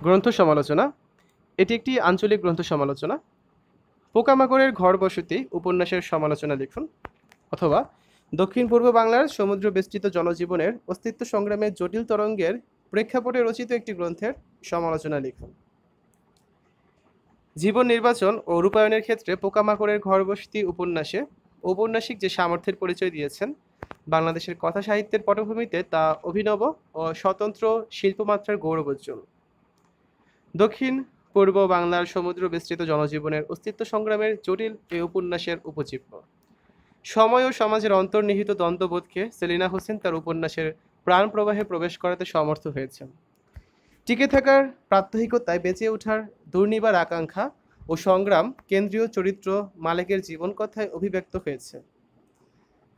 গ্রন্থ সমালোচনা। এটি একটি আঞ্চলিক গ্রন্থ সমালোচনা। পোকামাকড়ের ঘর বসতি উপন্যাসের সমালোচনা লিখুন, অথবা দক্ষিণ পূর্ব বাংলার সমুদ্র বেষ্টিত জনজীবনের অস্তিত্ব সংগ্রামের জটিল তরঙ্গের প্রেক্ষাপটে রচিত একটি গ্রন্থের সমালোচনা লিখুন। জীবন নির্বাচন ও রূপায়ণের ক্ষেত্রে পোকামাকড়ের ঘর বসতি উপন্যাসে ঔপন্যাসিক যে সামর্থ্যের পরিচয় দিয়েছেন, বাংলাদেশের কথা সাহিত্যের পটভূমিতে তা অভিনব ও স্বতন্ত্র শিল্পমাত্রার গৌরবোজ্জ্বল। দক্ষিণ পূর্ব বাংলার সমুদ্র বিস্তৃত জনজীবনের অস্তিত্ব সংগ্রামের জটিল এই উপন্যাসের উপজীব্য। সময় ও সমাজের অন্তর্নিহিত দ্বন্দ্ববোধকে সেলিনা হোসেন তার উপন্যাসের প্রাণ প্রবাহে প্রবেশ করাতে সমর্থ হয়েছেন। টিকে থাকার প্রাত্যহিকতায় বেঁচে ওঠার দুর্নিবার আকাঙ্ক্ষা ও সংগ্রাম কেন্দ্রীয় চরিত্র মালেকের জীবন কথায় অভিব্যক্ত হয়েছে।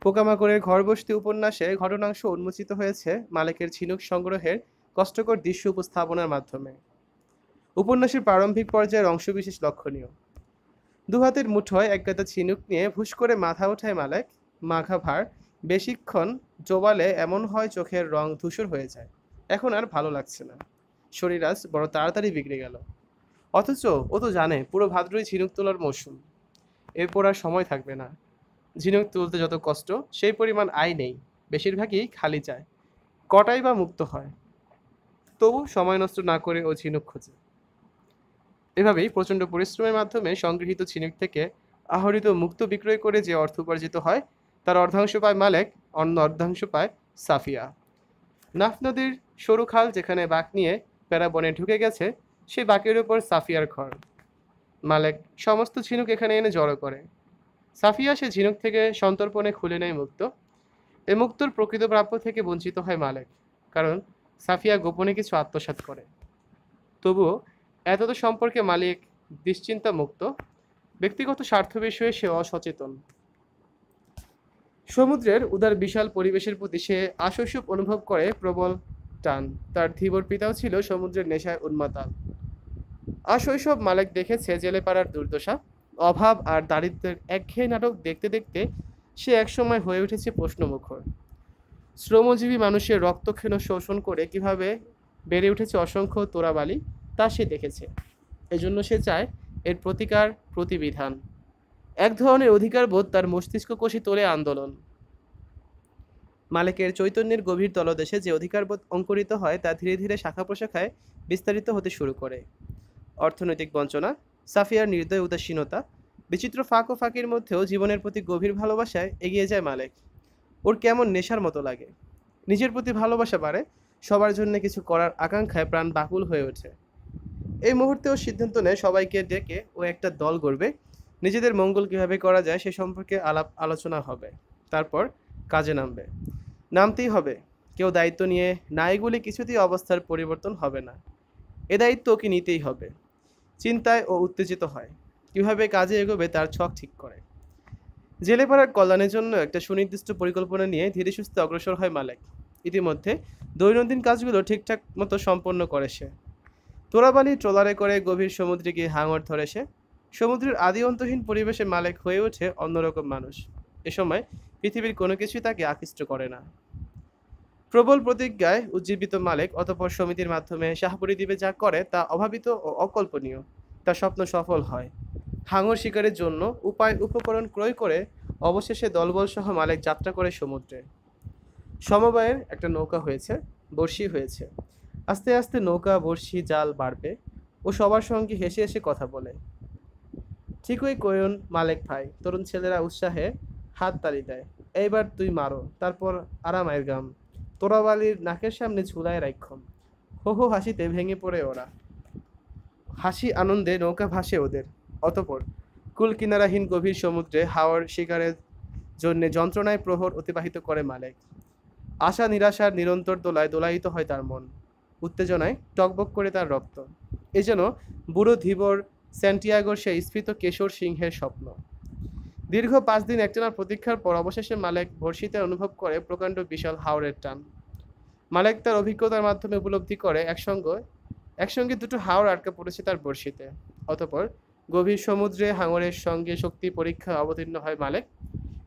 পোকামাকড়ের ঘরবসতি উপন্যাসে ঘটনাংশ উন্মোচিত হয়েছে মালেকের ঝিনুক সংগ্রহের কষ্টকর দৃশ্য উপস্থাপনার মাধ্যমে। উপন্যাসের প্রারম্ভিক পর্যায়ের অংশবিশেষ লক্ষণীয়। দুহাতের মুঠোয় একগাদা ঝিনুক নিয়ে ভুস করে মাথা ওঠায় মালেক। মাখা ভার বেশিক্ষণ জোবালে এমন হয় চোখের রং ধূসর হয়ে যায়। এখন আর ভালো লাগছে না, শরীর আজ বড় তাড়াতাড়ি বিগড়ে গেল। অথচ ও তো জানে পুরো ভাদ্রই ঝিনুক তোলার মৌসুম, এরপর আর সময় থাকবে না। ঝিনুক তুলতে যত কষ্ট সেই পরিমাণ আয় নেই, বেশিরভাগই খালি যায়, কটাই বা মুক্ত হয়। তবু সময় নষ্ট না করে ও ঝিনুক খোঁজে। এভাবেই প্রচণ্ড পরিশ্রমের মাধ্যমে সংগৃহীত ঝিনুক থেকে আহরিত মুক্ত বিক্রয় করে যে অর্থ উপার্জিত হয়, তার অর্ধাংশ পায় মালেক, অন্য অর্ধাংশ পায় সাফিয়া। নাফ নদীর সরু খাল যেখানে বাঁক নিয়ে প্যারা বনে ঢুকে গেছে, সেই বাঁকের উপর সাফিয়ার ঘর। মালেক সমস্ত ঝিনুক এখানে এনে জড়ো করে। সাফিয়া সে ঝিনুক থেকে সন্তর্পণে খুলে নেয় মুক্ত। এ মুক্তর প্রকৃত প্রাপ্য থেকে বঞ্চিত হয় মালেক, কারণ সাফিয়া গোপনে কিছু আত্মসাৎ করে। তবুও এতদ সম্পর্কে মালিক দুশ্চিন্তা মুক্ত, ব্যক্তিগত স্বার্থ বিষয়ে সে অসচেতন। সমুদ্রের উদার বিশাল পরিবেশের প্রতি সে আশৈশব অনুভব করে প্রবল টান। তার ধীবর পিতাও ছিল সমুদ্রের নেশায় উন্মাতাল। আশৈশব মালেক দেখেছে জেলেপাড়ার দুর্দশা, অভাব আর দারিদ্র্যের একঘেয়ে নাটক দেখতে দেখতে সে একসময় হয়ে উঠেছে প্রশ্নমুখর। শ্রমজীবী মানুষের রক্তক্ষেণ শোষণ করে কিভাবে বেড়ে উঠেছে অসংখ্য তোরাবালি, তা সে দেখেছে। এজন্য সে চায় এর প্রতিকার, প্রতিবিধান। এক ধরনের অধিকারবোধ তার মস্তিষ্ক কোষে তোলে আন্দোলন। মালেকের চৈতন্যের গভীর তলদেশে যে অধিকারবোধ অঙ্কুরিত হয়, তা ধীরে ধীরে শাখা প্রশাখায় বিস্তারিত হতে শুরু করে। অর্থনৈতিক বঞ্চনা, সাফিয়ার নির্দয় উদাসীনতা, বিচিত্র ফাঁক ও ফাঁকির মধ্যেও জীবনের প্রতি গভীর ভালোবাসায় এগিয়ে যায় মালেক। ওর কেমন নেশার মতো লাগে। নিজের প্রতি ভালোবাসা বাড়ে, সবার জন্য কিছু করার আকাঙ্ক্ষায় প্রাণ বাকুল হয়ে ওঠে। এই মুহূর্তেও সিদ্ধান্ত নেয় সবাইকে ডেকে ও একটা দল গড়বে। নিজেদের মঙ্গল কীভাবে করা যায় সে সম্পর্কে আলাপ আলোচনা হবে। তারপর কাজে নামতেই হবে। কেউ দায়িত্ব নিয়ে না এগুলি কিছুতেই অবস্থার পরিবর্তন হবে না। এ দায়িত্ব ওকে নিতেই হবে। চিন্তায় ও উত্তেজিত হয়, কীভাবে কাজে এগোবে তার ছক ঠিক করে। জেলেপাড়ার কল্যাণের জন্য একটা সুনির্দিষ্ট পরিকল্পনা নিয়ে ধীরে সুস্থে অগ্রসর হয় মালেক। ইতিমধ্যে দৈনন্দিন কাজগুলো ঠিকঠাক মতো সম্পন্ন করে সে। তোরাবালি ট্রলারে করে গভীর সমুদ্রে গিয়ে হাঙর ধরে সে। সমুদ্রের আদি অন্তহীন পরিবেশে মালেক হয়ে ওঠে অন্যরকম মানুষ। এ সময় পৃথিবীর কোনো কিছুই তাকে আকৃষ্ট করে না। প্রবল প্রতিজ্ঞায় উজ্জীবিত মালেক অতঃপর সমিতির মাধ্যমে শাহপুরী দ্বীপে যা করে তা অভাবিত ও অকল্পনীয়। তার স্বপ্ন সফল হয়। হাঙর শিকারের জন্য উপায় উপকরণ ক্রয় করে অবশেষে দলবলসহ মালেক যাত্রা করে সমুদ্রে। সমবায়ের একটা নৌকা হয়েছে, বড়শি হয়েছে। আস্তে আস্তে নৌকা, বড়শি, জাল বাড়বে। ও সবার সঙ্গে হেসে হেসে কথা বলে। ঠিকই কয়ন মালেক ভাই, তরুণ ছেলেরা উৎসাহে হাত তালি দেয়। এইবার তুই মারো, তারপর আরামায়ের গাম, তোরাবালির নাকের সামনে ঝুলায় রাইক্ষম। হো হো হাসিতে ভেঙে পড়ে ওরা। হাসি আনন্দে নৌকা ভাসে ওদের। অতঃপর কুল কিনারাহীন গভীর সমুদ্রে হাওয়ার শিকারের জন্যে যন্ত্রণায় প্রহর অতিবাহিত করে মালেক। আশা নিরাশার নিরন্তর দোলায় দোলায়িত হয় তার মন। উত্তেজনায় টকবক করে তার রক্ত। এ যেন বুড়ো ধীবর স্যান্টিয়াগোর সেই স্ফীত কেশর সিংহের স্বপ্ন। দীর্ঘ 5 দিন একটানা প্রতীক্ষার পর অবশেষে মালেক বড়শিতে অনুভব করে প্রকাণ্ড বিশাল হাওরের টান। মালেক তার অভিজ্ঞতার মাধ্যমে উপলব্ধি করে একসঙ্গে দুটো হাওর আটকা পড়েছে তার বড়শিতে। অতঃপর গভীর সমুদ্রে হাঙরের সঙ্গে শক্তি পরীক্ষায় অবতীর্ণ হয় মালেক।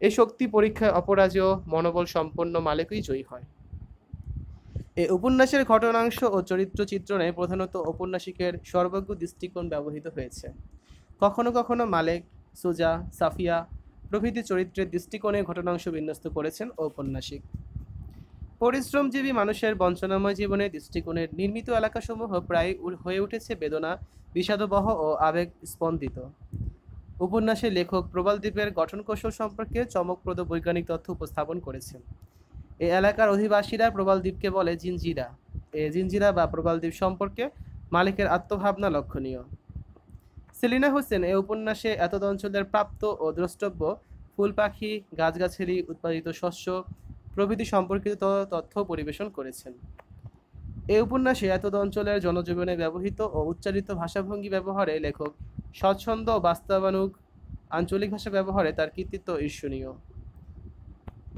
এই শক্তি পরীক্ষায় অপরাজেয় মনোবল সম্পন্ন মালেকই জয়ী হয়। এই উপন্যাসের ঘটনাংশ ও চরিত্র চিত্রণে প্রধানত ঔপন্যাসিকের সর্বজ্ঞ দৃষ্টিকোণ ব্যবহৃত হয়েছে। কখনো কখনো মালেক, সুজা, সাফিয়া প্রভৃতি চরিত্রের দৃষ্টিকোণে ঘটনাংশ বিন্যস্ত করেছেন ঔপন্যাসিক। পরিশ্রমজীবী মানুষের বঞ্চনাময় জীবনের দৃষ্টিকোণের নির্মিত এলাকাসমূহ প্রায় হয়ে উঠেছে বেদনা বিষাদবহ ও আবেগ স্পন্দিত। উপন্যাসে লেখক প্রবাল দ্বীপের গঠন কৌশল সম্পর্কে চমকপ্রদ বৈজ্ঞানিক তথ্য উপস্থাপন করেছেন। এই এলাকার অধিবাসীরা প্রবাল দ্বীপকে বলে জিনজিরা। এই জিনজিরা বা প্রবাল দ্বীপ সম্পর্কে মালিকের আত্মভাবনা লক্ষণীয়। সেলিনা হোসেন এই উপন্যাসে এতদ অঞ্চলের প্রাপ্ত ও দ্রষ্টব্য ফুল পাখি, গাছগাছালি, উৎপাদিত শস্য প্রভৃতি সম্পর্কিত তথ্য পরিবেশন করেছেন। এই উপন্যাসে এতদ অঞ্চলের জনজীবনে ব্যবহৃত ও উচ্চারিত ভাষাভঙ্গি ব্যবহারে লেখক স্বচ্ছন্দ ও বাস্তবানুগ আঞ্চলিক ভাষা ব্যবহারে তার কৃতিত্ব ঈর্ষণীয়।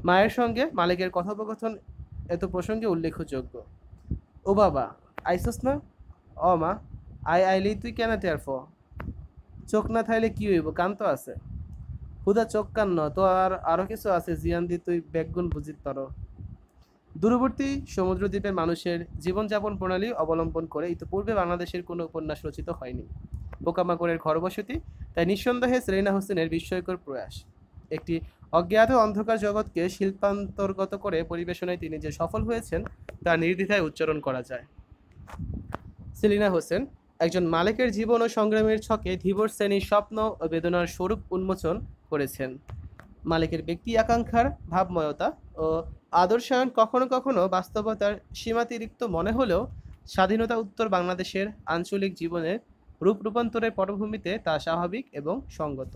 মায়ের সঙ্গে মালিকের কথোপকথন এত প্রসঙ্গে উল্লেখযোগ্য। ও বাবা, আইসস না? অ মা, আইলি তুই কেন টের ফ? চোখ না থাইলে কি হইব, কান তো আছে। হুদা চোখ কান ন তো আরো কিছু আছে জিয়ান দি তুই বেগুন বুঝিত তর। দূরবর্তী সমুদ্রদ্বীপের মানুষের জীবনযাপন প্রণালী অবলম্বন করে ইতিপূর্বে বাংলাদেশের কোনো উপন্যাস রচিত হয়নি। পোকামাকড়ের ঘরবসতি তাই নিঃসন্দেহে সেলিনা হোসেনের বিস্ময়কর প্রয়াস। একটি অজ্ঞাত অন্ধকার জগৎকে শিল্পান্তর্গত করে পরিবেশনায় তিনি যে সফল হয়েছেন তা নির্দ্বিধায় উচ্চারণ করা যায়। সেলিনা হোসেন একজন মালিকের জীবন ও সংগ্রামের ছকে ধীবর শ্রেণীর স্বপ্ন ও বেদনার স্বরূপ উন্মোচন করেছেন। মালিকের ব্যক্তি আকাঙ্ক্ষার ভাবময়তা ও আদর্শায়ন কখনো কখনো বাস্তবতার সীমাতিরিক্ত মনে হলেও স্বাধীনতা উত্তর বাংলাদেশের আঞ্চলিক জীবনের রূপ রূপান্তরের পটভূমিতে তা স্বাভাবিক এবং সঙ্গত।